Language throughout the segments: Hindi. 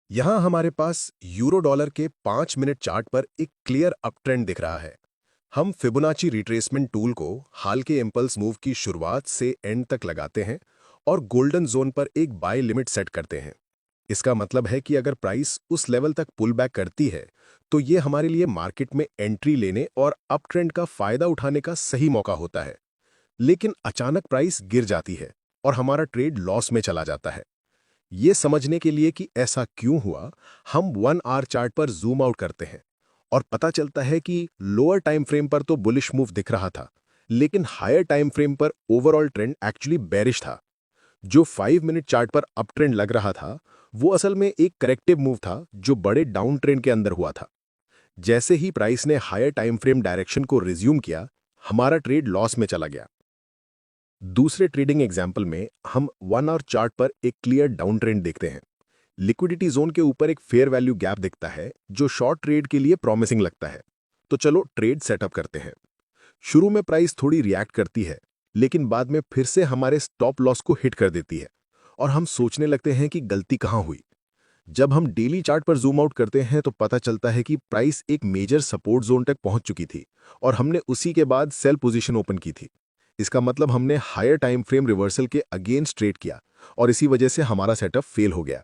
यहाँ हमारे पास यूरो डॉलर के 5 मिनट चार्ट पर एक क्लियर अप ट्रेंड दिख रहा है। हम फिबोनाची रिट्रेसमेंट टूल को हाल के इम्पल्स मूव की शुरुआत से एंड तक लगाते हैं और गोल्डन जोन पर एक बाय लिमिट सेट करते हैं। इसका मतलब है कि अगर प्राइस उस लेवल तक पुल बैक करती है तो ये हमारे लिए मार्केट में एंट्री लेने और अप ट्रेंड का फायदा उठाने का सही मौका होता है। लेकिन अचानक प्राइस गिर जाती है और हमारा ट्रेड लॉस में चला जाता है। ये समझने के लिए कि ऐसा क्यों हुआ, हम 1 आवर चार्ट पर जूम आउट करते हैं और पता चलता है कि लोअर टाइम फ्रेम पर तो बुलिश मूव दिख रहा था, लेकिन हायर टाइम फ्रेम पर ओवरऑल ट्रेंड एक्चुअली बेरिश था। जो 5 मिनट चार्ट पर अप ट्रेंड लग रहा था, वो असल में एक करेक्टिव मूव था जो बड़े डाउन ट्रेंड के अंदर हुआ था। जैसे ही प्राइस ने हायर टाइम फ्रेम डायरेक्शन को रिज्यूम किया, हमारा ट्रेड लॉस में चला गया। दूसरे ट्रेडिंग एग्जाम्पल में हम 1 आवर चार्ट पर एक क्लियर डाउन ट्रेंड देखते हैं। लिक्विडिटी जोन के ऊपर एक फेयर वैल्यू गैप दिखता है जो शॉर्ट ट्रेड के लिए प्रॉमिसिंग लगता है। तो चलो ट्रेड सेटअप करते हैं। शुरू में प्राइस थोड़ी रिएक्ट करती है, लेकिन बाद में फिर से हमारे स्टॉप लॉस को हिट कर देती है और हम सोचने लगते हैं कि गलती कहाँ हुई। जब हम डेली चार्ट पर जूम आउट करते हैं तो पता चलता है कि प्राइस एक मेजर सपोर्ट जोन तक पहुंच चुकी थी और हमने उसी के बाद सेल पोजीशन ओपन की थी। इसका मतलब हमने हायर टाइम फ्रेम रिवर्सल के अगेंस्ट ट्रेड किया और इसी वजह से हमारा सेटअप फेल हो गया।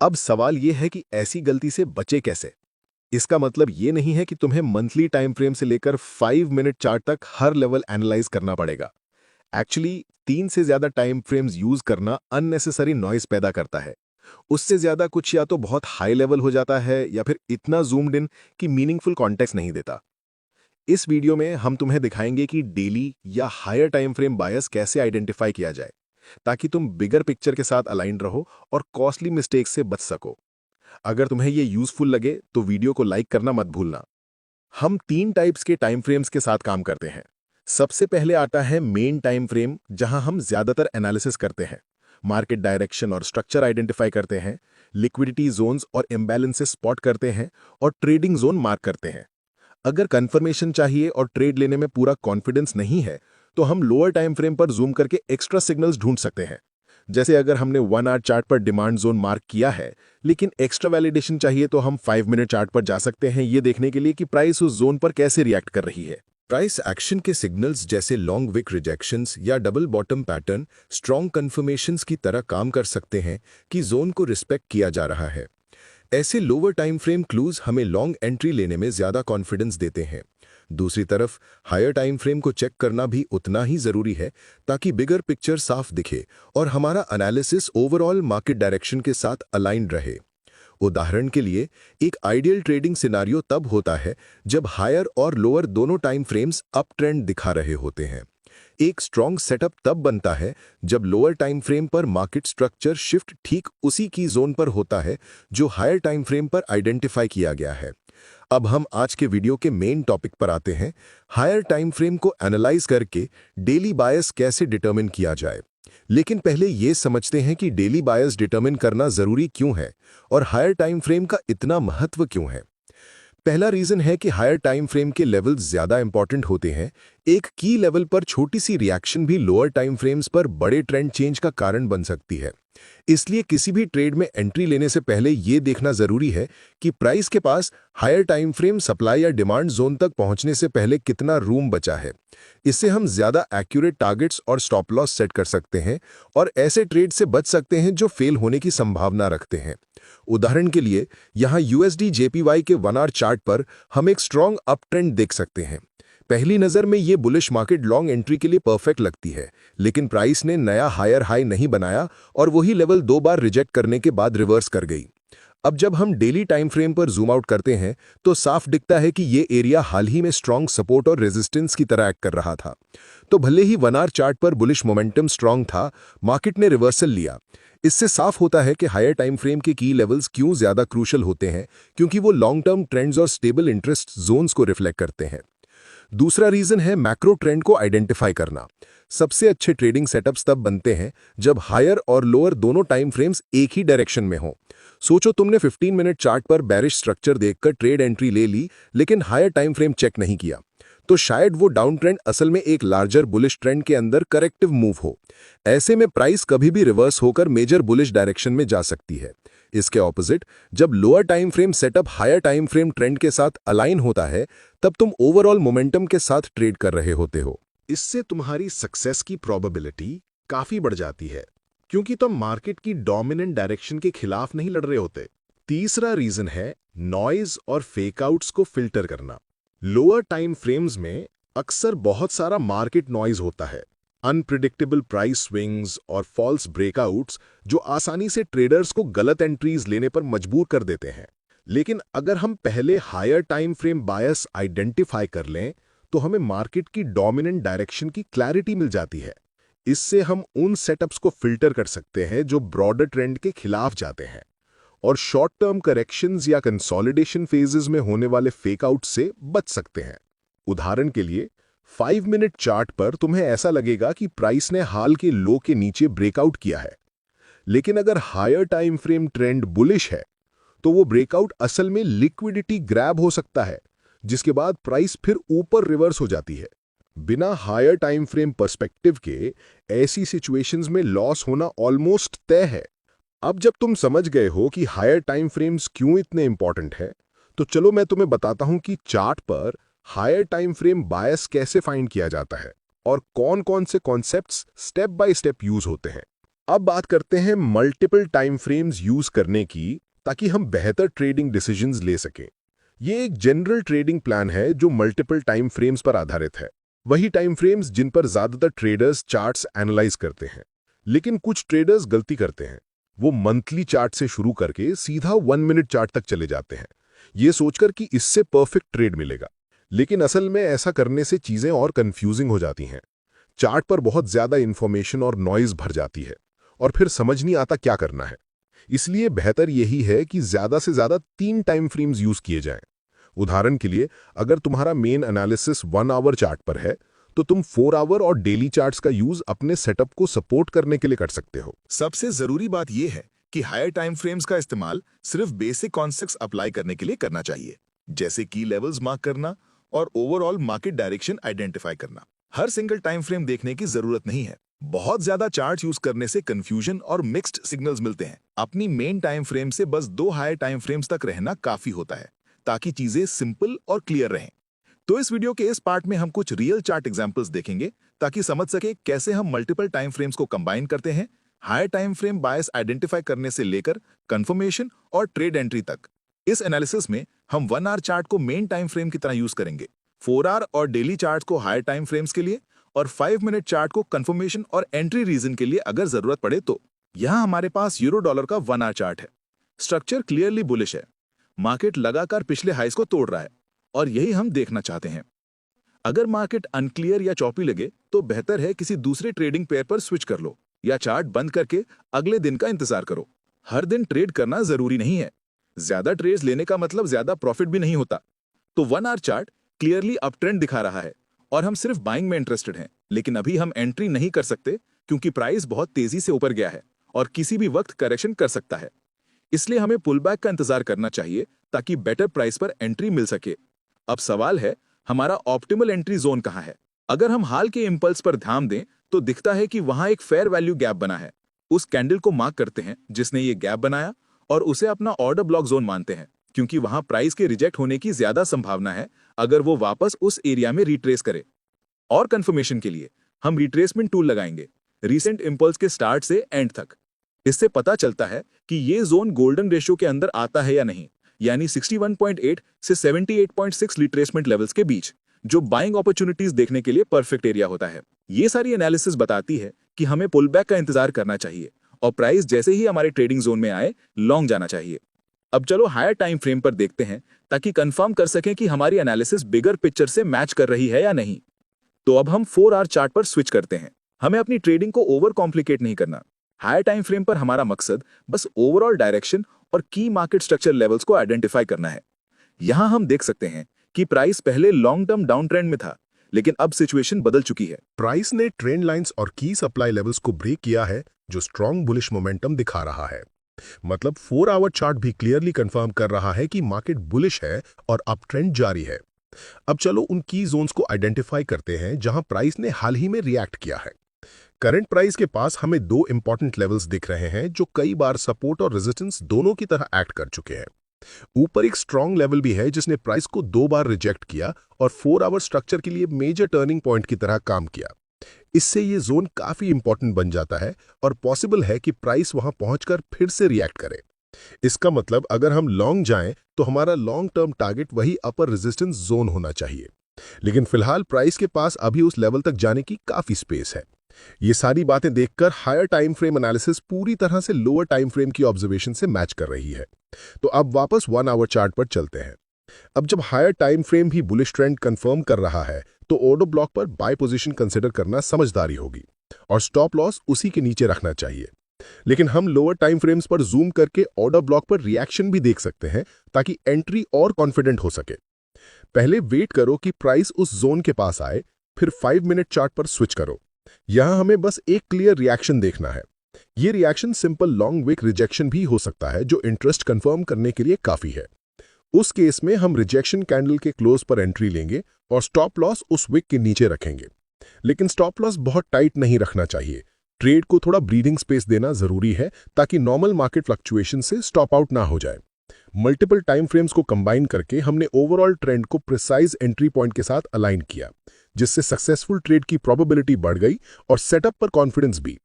अब सवाल यह है कि ऐसी गलती से बचे कैसे। इसका मतलब ये नहीं है कि तुम्हें मंथली टाइम फ्रेम से लेकर 5 मिनट चार्ट तक हर लेवल एनालाइज करना पड़ेगा। एक्चुअली 3 से ज्यादा टाइम फ्रेम्स यूज करना अननेसेसरी नॉइज पैदा करता है। उससे ज्यादा कुछ या तो बहुत हाई लेवल हो जाता है या फिर इतना जूम्ड इन कि मीनिंगफुल कॉन्टेक्स्ट नहीं देता। इस वीडियो में हम तुम्हें दिखाएंगे कि डेली या हायर टाइम फ्रेम बायस कैसे आइडेंटिफाई किया जाए, ताकि तुम बिगर पिक्चर के साथ अलाइन रहो और कॉस्टली मिस्टेक से बच सको। अगर तुम्हें ये यूजफुल लगे तो वीडियो को लाइक करना मत भूलना। हम 3 टाइप्स के टाइम फ्रेम्स के साथ काम करते हैं। सबसे पहले आता है मेन टाइम फ्रेम, जहां हम ज्यादातर एनालिसिस करते हैं, मार्केट डायरेक्शन और स्ट्रक्चर आइडेंटिफाई करते हैं, लिक्विडिटी जोन्स और इम्बैलेंसेस स्पॉट करते हैं और ट्रेडिंग जोन मार्क करते हैं। अगर कंफर्मेशन चाहिए और ट्रेड लेने में पूरा कॉन्फिडेंस नहीं है तो हम लोअर टाइम फ्रेम पर जूम करके एक्स्ट्रा सिग्नल्स ढूंढ सकते हैं। जैसे अगर हमने 1 आवर चार्ट पर डिमांड जोन मार्क किया है लेकिन एक्स्ट्रा वैलिडेशन चाहिए तो हम 5 मिनट चार्ट पर जा सकते हैं, ये देखने के लिए कि प्राइस उस जोन पर कैसे रिएक्ट कर रही है। प्राइस एक्शन के सिग्नल्स जैसे लॉन्ग विक रिजेक्शंस या double bottom pattern strong confirmations की तरह काम कर सकते हैं कि जोन को रिस्पेक्ट किया जा रहा है। ऐसे लोअर टाइम फ्रेम क्लूज हमें लॉन्ग एंट्री लेने में ज्यादा कॉन्फिडेंस देते हैं। दूसरी तरफ हायर टाइम फ्रेम को चेक करना भी उतना ही जरूरी है, ताकि बिगर पिक्चर साफ दिखे और हमारा एनालिसिस ओवरऑल मार्केट डायरेक्शन के साथ अलाइन रहे। उदाहरण के लिए, एक आइडियल ट्रेडिंग सिनारियो तब होता है जब हायर और लोअर दोनों टाइम फ्रेम्स अप ट्रेंड दिखा रहे होते हैं। एक स्ट्रॉन्ग सेटअप तब बनता है जब लोअर टाइम फ्रेम पर मार्केट स्ट्रक्चर शिफ्ट ठीक उसी की जोन पर होता है जो हायर टाइम फ्रेम पर आइडेंटिफाई किया गया है। अब हम आज के वीडियो के मेन टॉपिक पर आते हैं, हायर टाइम फ्रेम को एनालाइज करके डेली बायस कैसे डिटरमिन किया जाए। लेकिन पहले ये समझते हैं कि डेली बायस डिटरमिन करना जरूरी क्यों है और हायर टाइम फ्रेम का इतना महत्व क्यों है। पहला रीजन है कि हायर टाइम फ्रेम के लेवल्स ज्यादा इंपॉर्टेंट होते हैं। एक की लेवल पर छोटी सी रिएक्शन भी लोअर टाइम फ्रेम्स पर बड़े ट्रेंड चेंज का कारण बन सकती है। इसलिए किसी भी ट्रेड में एंट्री लेने से पहले यह देखना जरूरी है कि प्राइस के पास हायर टाइम फ्रेम सप्लाई या डिमांड जोन तक पहुंचने से पहले कितना रूम बचा है। इससे हम ज्यादा एक्यूरेट टारगेट्स और स्टॉप लॉस सेट कर सकते हैं और ऐसे ट्रेड से बच सकते हैं जो फेल होने की संभावना रखते हैं। उदाहरण के लिए, यहां यूएसडी जेपीवाई के 1 आवर चार्ट पर हम एक स्ट्रॉन्ग अप ट्रेंड देख सकते हैं। पहली नजर में ये बुलिश मार्केट लॉन्ग एंट्री के लिए परफेक्ट लगती है, लेकिन प्राइस ने नया हायर हाई नहीं बनाया और वही लेवल 2 बार रिजेक्ट करने के बाद रिवर्स कर गई। अब जब हम डेली टाइम फ्रेम पर जूम आउट करते हैं तो साफ दिखता है कि ये एरिया हाल ही में स्ट्रॉन्ग सपोर्ट और रेजिस्टेंस की तरह एक्ट कर रहा था। तो भले ही 1 आवर चार्ट पर बुलिश मोमेंटम स्ट्रॉन्ग था, मार्केट ने रिवर्सल लिया। इससे साफ होता है कि हायर टाइम फ्रेम के की लेवल्स क्यों ज्यादा क्रूशल होते हैं, क्योंकि वो लॉन्ग टर्म ट्रेंड्स और स्टेबल इंटरेस्ट जोन्स को रिफ्लेक्ट करते हैं। दूसरा रीजन है मैक्रो ट्रेंड को आइडेंटिफाई करना। सबसे अच्छे ट्रेडिंग सेटअप्स तब बनते हैं जब हायर और लोअर दोनों टाइम फ्रेम्स एक ही डायरेक्शन में हों। सोचो तुमने 15 मिनट चार्ट पर बेरिश स्ट्रक्चर देखकर ट्रेड एंट्री ले ली, लेकिन हायर टाइम फ्रेम चेक नहीं किया, तो शायद वो डाउन ट्रेंड असल में एक लार्जर बुलिश ट्रेंड के अंदर करेक्टिव मूव हो। ऐसे में प्राइस कभी भी रिवर्स होकर मेजर बुलिश डायरेक्शन में जा सकती है। इसके ऑपोजिट, जब lower time frame setup higher time frame trend के साथ अलाइन होता है, तब तुम ओवरऑल मोमेंटम के साथ ट्रेड कर रहे होते हो। इससे तुम्हारी सक्सेस की प्रोबेबिलिटी काफी बढ़ जाती है, क्योंकि तुम मार्केट की डोमिनेंट डायरेक्शन के खिलाफ नहीं लड़ रहे होते। तीसरा रीजन है नॉइज और फेकआउट्स को फिल्टर करना। लोअर टाइम फ्रेम्स में अक्सर बहुत सारा मार्केट नॉइज होता है, अनप्रिडिक्टेबल प्राइस स्विंग्स और फॉल्स ब्रेकआउट्स जो आसानी से ट्रेडर्स को गलत एंट्रीज लेने पर मजबूर कर देते हैं। लेकिन अगर हम पहले हायर टाइम फ्रेम बायस आइडेंटिफाई कर लें, तो हमें मार्केट की डोमिनेंट डायरेक्शन की क्लैरिटी मिल जाती है। इससे हम उन सेटअप्स को फिल्टर कर सकते हैं जो ब्रॉडर ट्रेंड के खिलाफ जाते हैं और शॉर्ट टर्म करेक्शंस या कंसोलिडेशन फेजेस में होने वाले फेकआउट से बच सकते हैं। उदाहरण के लिए 5 मिनट चार्ट पर तुम्हें ऐसा लगेगा कि प्राइस ने हाल के लो के नीचे ब्रेकआउट किया है, लेकिन अगर higher time frame trend bullish है, तो वो ब्रेकआउट असल में लिक्विडिटी ग्रैब हो सकता है, जिसके बाद प्राइस फिर ऊपर रिवर्स हो जाती है। बिना हायर टाइम फ्रेम पर्सपेक्टिव के ऐसी सिचुएशंस में लॉस होना ऑलमोस्ट तय है। अब जब तुम समझ गए हो कि हायर टाइम फ्रेम्स क्यों इतने इंपॉर्टेंट है, तो चलो मैं तुम्हें बताता हूं कि चार्ट पर हायर टाइम फ्रेम बायस कैसे फाइंड किया जाता है और कौन कौन से concepts step by step use होते हैं। अब बात करते हैं मल्टीपल टाइम फ्रेम्स यूज करने की, ताकि हम बेहतर ट्रेडिंग डिसीजंस ले सकें। ये एक जनरल ट्रेडिंग प्लान है जो मल्टीपल टाइम फ्रेम्स पर आधारित है, वही टाइम फ्रेम्स जिन पर ज्यादातर ट्रेडर्स चार्ट्स एनालाइज करते हैं। लेकिन कुछ ट्रेडर्स गलती करते हैं, वो मंथली चार्ट से शुरू करके सीधा 1 मिनट चार्ट तक चले जाते हैं, ये सोचकर कि इससे परफेक्ट ट्रेड मिलेगा। लेकिन असल में ऐसा करने से चीजें और कंफ्यूजिंग हो जाती हैं। चार्ट पर बहुत ज्यादा इंफॉर्मेशन और नॉइज भर जाती है और फिर समझ नहीं आता क्या करना है। इसलिए बेहतर यही है कि ज्यादा से ज्यादा 3 टाइम फ्रेम्स यूज किए जाएं। उदाहरण के लिए, अगर तुम्हारा मेन एनालिसिस 1 आवर चार्ट पर है, तो तुम 4 आवर और डेली चार्ट्स का यूज अपने सेटअप को सपोर्ट करने के लिए कर सकते हो। सबसे जरूरी बात यह है कि हायर टाइम फ्रेम्स का इस्तेमाल सिर्फ बेसिक कॉन्सेप्ट्स अप्लाई करने के लिए करना चाहिए, जैसे की लेवल्स मार्क करना और ओवरऑल मार्केट डायरेक्शन आइडेंटिफाई करना। हर सिंगल टाइम फ्रेम देखने की जरूरत नहीं है। बहुत ज्यादा चार्ट यूज करने से कंफ्यूजन और मिक्स्ड सिग्नल्स मिलते हैं। अपनी मेन टाइम फ्रेम से बस 2 हायर टाइम फ्रेम्स तक रहना काफी होता है, ताकि चीजें सिंपल और क्लियर रहें। तो इस वीडियो के इस पार्ट में हम कुछ रियल चार्ट एग्जांपल्स देखेंगे, ताकि समझ सके कैसे हम मल्टीपल टाइम फ्रेम्स को कंबाइन करते हैं, हायर टाइम फ्रेम बायस आइडेंटिफाई करने से लेकर कंफर्मेशन और ट्रेड एंट्री तक। इस एनालिसिस में हम 1 आवर चार्ट को मेन टाइम फ्रेम की तरह यूज करेंगे, 4 आवर और डेली चार्ट को हायर टाइम फ्रेम्स के लिए, और 5 मिनट चार्ट को कंफर्मेशन और एंट्री रीजन के लिए अगर जरूरत पड़े तो। यहाँ हमारे पास यूरो डॉलर का 1 आवर चार्ट है। स्ट्रक्चर क्लियरली बुलिश है, मार्केट लगातार पिछले हाइस को तोड़ रहा है और यही हम देखना चाहते हैं। अगर मार्केट अनक्लियर या चॉपी लगे तो बेहतर है किसी दूसरे ट्रेडिंग पेयर पर स्विच कर लो या चार्ट बंद करके अगले दिन का इंतजार करो। हर दिन ट्रेड करना जरूरी नहीं है। ज्यादा ट्रेड्स लेने का मतलब ज्यादा प्रॉफिट भी नहीं होता। तो 1 our chart clearly up trend दिखा रहा है और हम सिर्फ बाइंग में इंटरेस्टेड हैं, लेकिन अभी हम एंट्री नहीं कर सकते क्योंकि प्राइस बहुत तेजी से ऊपर गया है और किसी भी वक्त करेक्शन कर सकता है। इसलिए हमें पुलबैक का इंतजार करना चाहिए ताकि बेटर प्राइस पर एंट्री मिल सके। अब सवाल है, हमारा ऑप्टिमल एंट्री जोन कहां है? अगर हम हाल के इंपल्स पर ध्यान दें तो दिखता है कि वहां एक फेयर वैल्यू गैप बना है। उस कैंडल को मार्क करते हैं जिसने ये गैप बनाया और उसे अपना ऑर्डर ब्लॉक जोन मानते हैं, क्योंकि वहां प्राइस के रिजेक्ट होने की ज्यादा संभावना है अगर वो वापस उस एरिया में रिट्रेस करे। और कंफर्मेशन के लिए हम रिट्रेसमेंट टूल लगाएंगे रीसेंट इंपल्स के स्टार्ट से एंड तक। इससे पता चलता है कि ये जोन गोल्डन रेशियो के अंदर आता है या नहीं, यानी 61.8 से 78.6 रिट्रेसमेंट लेवल्स के बीच, जो बाइंग अपॉर्चुनिटीज देखने के लिए परफेक्ट एरिया होता है। ये सारी एनालिसिस बताती है कि हमें पुलबैक का इंतजार करना चाहिए और प्राइस जैसे ही हमारे ट्रेडिंग जोन में आए लॉन्ग जाना चाहिए। अब चलो हायर टाइम फ्रेम पर देखते हैं ताकि कंफर्म कर सकें कि हमारी एनालिसिस बिगर पिक्चर से मैच कर रही है या नहीं। तो अब हम 4 आवर चार्ट पर स्विच करते हैं। हमें अपनी ट्रेडिंग को ओवर कॉम्प्लिकेट नहीं करना। हायर टाइम फ्रेम पर हमारा मकसद बस ओवरऑल डायरेक्शन और की मार्केट स्ट्रक्चर लेवल्स को आइडेंटिफाई करना है। यहां हम देख सकते हैं कि प्राइस पहले लॉन्ग टर्म डाउन ट्रेंड में था, लेकिन अब सिचुएशन बदल चुकी है। प्राइस ने ट्रेंड लाइंस और की सप्लाई लेवल्स को ब्रेक किया है, जो स्ट्रॉन्ग बुलिश मोमेंटम दिखा रहा है। मतलब 4 आवर चार्ट भी क्लियरली कंफर्म कर रहा है कि मार्केट बुलिश है और अप ट्रेंड जारी है। अब चलो उन की जोन्स को आइडेंटिफाई करते हैं जहां प्राइस ने हाल ही में रिएक्ट किया है। करंट प्राइस के पास हमें दो इंपॉर्टेंट लेवल्स दिख रहे हैं जो कई बार सपोर्ट और रेजिस्टेंस दोनों की तरह एक्ट कर चुके हैं। ऊपर एक स्ट्रॉन्ग लेवल भी है जिसने प्राइस को 2 बार रिजेक्ट किया और 4 आवर स्ट्रक्चर के लिए मेजर टर्निंग पॉइंट की तरह काम किया। इससे ये जोन काफी इंपॉर्टेंट बन जाता है और पॉसिबल है कि प्राइस वहां पहुंचकर फिर से रिएक्ट करे। इसका मतलब अगर हम लॉन्ग जाएं तो हमारा लॉन्ग टर्म टारगेट वही अपर रेजिस्टेंस जोन होना चाहिए। लेकिन फिलहाल प्राइस के पास अभी उस लेवल तक जाने की काफी स्पेस है। ये सारी बातें देखकर हायर टाइम फ्रेम एनालिसिस पूरी तरह से लोअर टाइम फ्रेम की ऑब्जर्वेशन से मैच कर रही है। तो अब वापस 1 आवर चार्ट पर चलते हैं। अब जब हायर टाइम फ्रेम भी बुलिश ट्रेंड कंफर्म कर रहा है तो ऑर्डर ब्लॉक पर बाय पोजीशन कंसिडर करना समझदारी होगी और स्टॉप लॉस उसी के नीचे रखना चाहिए। लेकिन हम लोअर टाइम फ्रेम्स पर जूम करके ऑर्डर ब्लॉक पर रिएक्शन भी देख सकते हैं ताकि एंट्री और कॉन्फिडेंट हो सके। पहले वेट करो कि प्राइस उस जोन के पास आए, फिर 5 मिनट चार्ट पर स्विच करो। यहां हमें बस एक क्लियर रिएक्शन देखना है। ये reaction simple long wick rejection भी हो सकता है जो इंटरेस्ट कंफर्म करने के लिए काफी है। उस केस में हम रिजेक्शन कैंडल के क्लोज पर एंट्री लेंगे और स्टॉप लॉस उस विक के नीचे रखेंगे। लेकिन स्टॉप लॉस बहुत टाइट नहीं रखना चाहिए। ट्रेड को थोड़ा ब्रीदिंग स्पेस देना जरूरी है ताकि नॉर्मल मार्केट फ्लक्चुएशन से स्टॉप आउट ना हो जाए। मल्टीपल टाइम फ्रेम्स को कंबाइन करके हमने ओवरऑल ट्रेंड को प्रिसाइज एंट्री पॉइंट के साथ अलाइन किया, जिससे सक्सेसफुल ट्रेड की प्रोबेबिलिटी बढ़ गई और सेटअप पर कॉन्फिडेंस भी।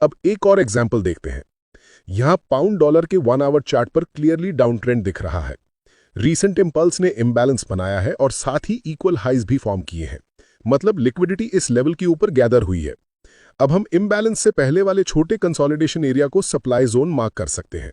अब एक और एग्जांपल देखते हैं। यहां पाउंड डॉलर के 1 आवर चार्ट पर क्लियरली डाउन ट्रेंड दिख रहा है। रीसेंट इंपल्स ने इम्बैलेंस बनाया है और साथ ही इक्वल हाइज भी फॉर्म किए हैं, मतलब लिक्विडिटी इस लेवल के ऊपर गैदर हुई है। अब हम इम्बैलेंस से पहले वाले छोटे कंसोलिडेशन एरिया को सप्लाई जोन मार्क कर सकते हैं।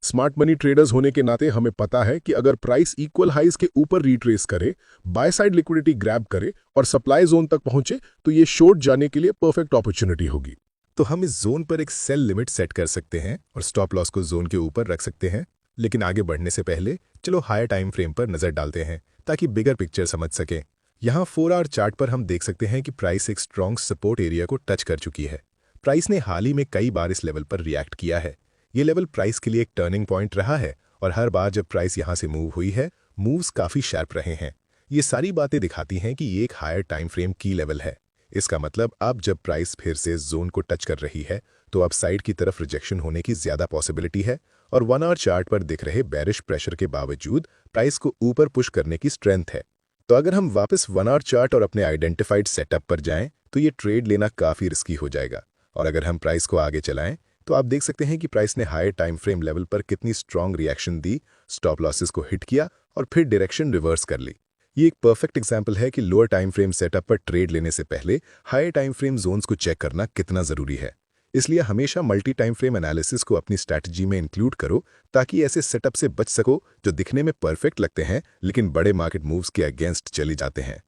स्मार्ट मनी ट्रेडर्स होने के नाते हमें पता है कि अगर प्राइस इक्वल हाइज के ऊपर रिट्रेस करे, बाय साइड लिक्विडिटी ग्रैब करे और सप्लाई जोन तक पहुंचे तो ये शॉर्ट जाने के लिए परफेक्ट अपॉर्चुनिटी होगी। तो हम इस जोन पर एक सेल लिमिट सेट कर सकते हैं और स्टॉप लॉस को जोन के ऊपर रख सकते हैं। लेकिन आगे बढ़ने से पहले चलो हायर टाइम फ्रेम पर नजर डालते हैं ताकि बिगर पिक्चर समझ सकें। यहाँ 4 आवर चार्ट पर हम देख सकते हैं कि प्राइस एक स्ट्रॉन्ग सपोर्ट एरिया को टच कर चुकी है। प्राइस ने हाल ही में कई बार इस लेवल पर रिएक्ट किया है। ये लेवल प्राइस के लिए एक टर्निंग पॉइंट रहा है और हर बार जब प्राइस यहाँ से मूव हुई है, मूव्स काफी शार्प रहे हैं। ये सारी बातें दिखाती हैं कि ये एक हायर टाइम फ्रेम की लेवल है। इसका मतलब अब जब प्राइस फिर से जोन को टच कर रही है तो अब साइड की तरफ रिजेक्शन होने की ज्यादा पॉसिबिलिटी है और 1 आवर चार्ट पर दिख रहे बेरिश प्रेशर के बावजूद प्राइस को ऊपर पुश करने की स्ट्रेंथ है। तो अगर हम वापस 1 आवर चार्ट और अपने आइडेंटिफाइड सेटअप पर जाएं तो ये ट्रेड लेना काफी रिस्की हो जाएगा। और अगर हम प्राइस को आगे चलाएं तो आप देख सकते हैं कि प्राइस ने हायर टाइम फ्रेम लेवल पर कितनी स्ट्रांग रिएक्शन दी, स्टॉप लॉसेस को हिट किया और फिर डायरेक्शन रिवर्स कर ली। ये एक परफेक्ट एग्जांपल है कि लोअर टाइम फ्रेम सेटअप पर ट्रेड लेने से पहले हायर टाइम फ्रेम जोन्स को चेक करना कितना जरूरी है। इसलिए हमेशा मल्टी टाइम फ्रेम एनालिसिस को अपनी स्ट्रैटेजी में इंक्लूड करो ताकि ऐसे सेटअप से बच सको जो दिखने में परफेक्ट लगते हैं लेकिन बड़े मार्केट मूव्स के अगेंस्ट चले जाते हैं।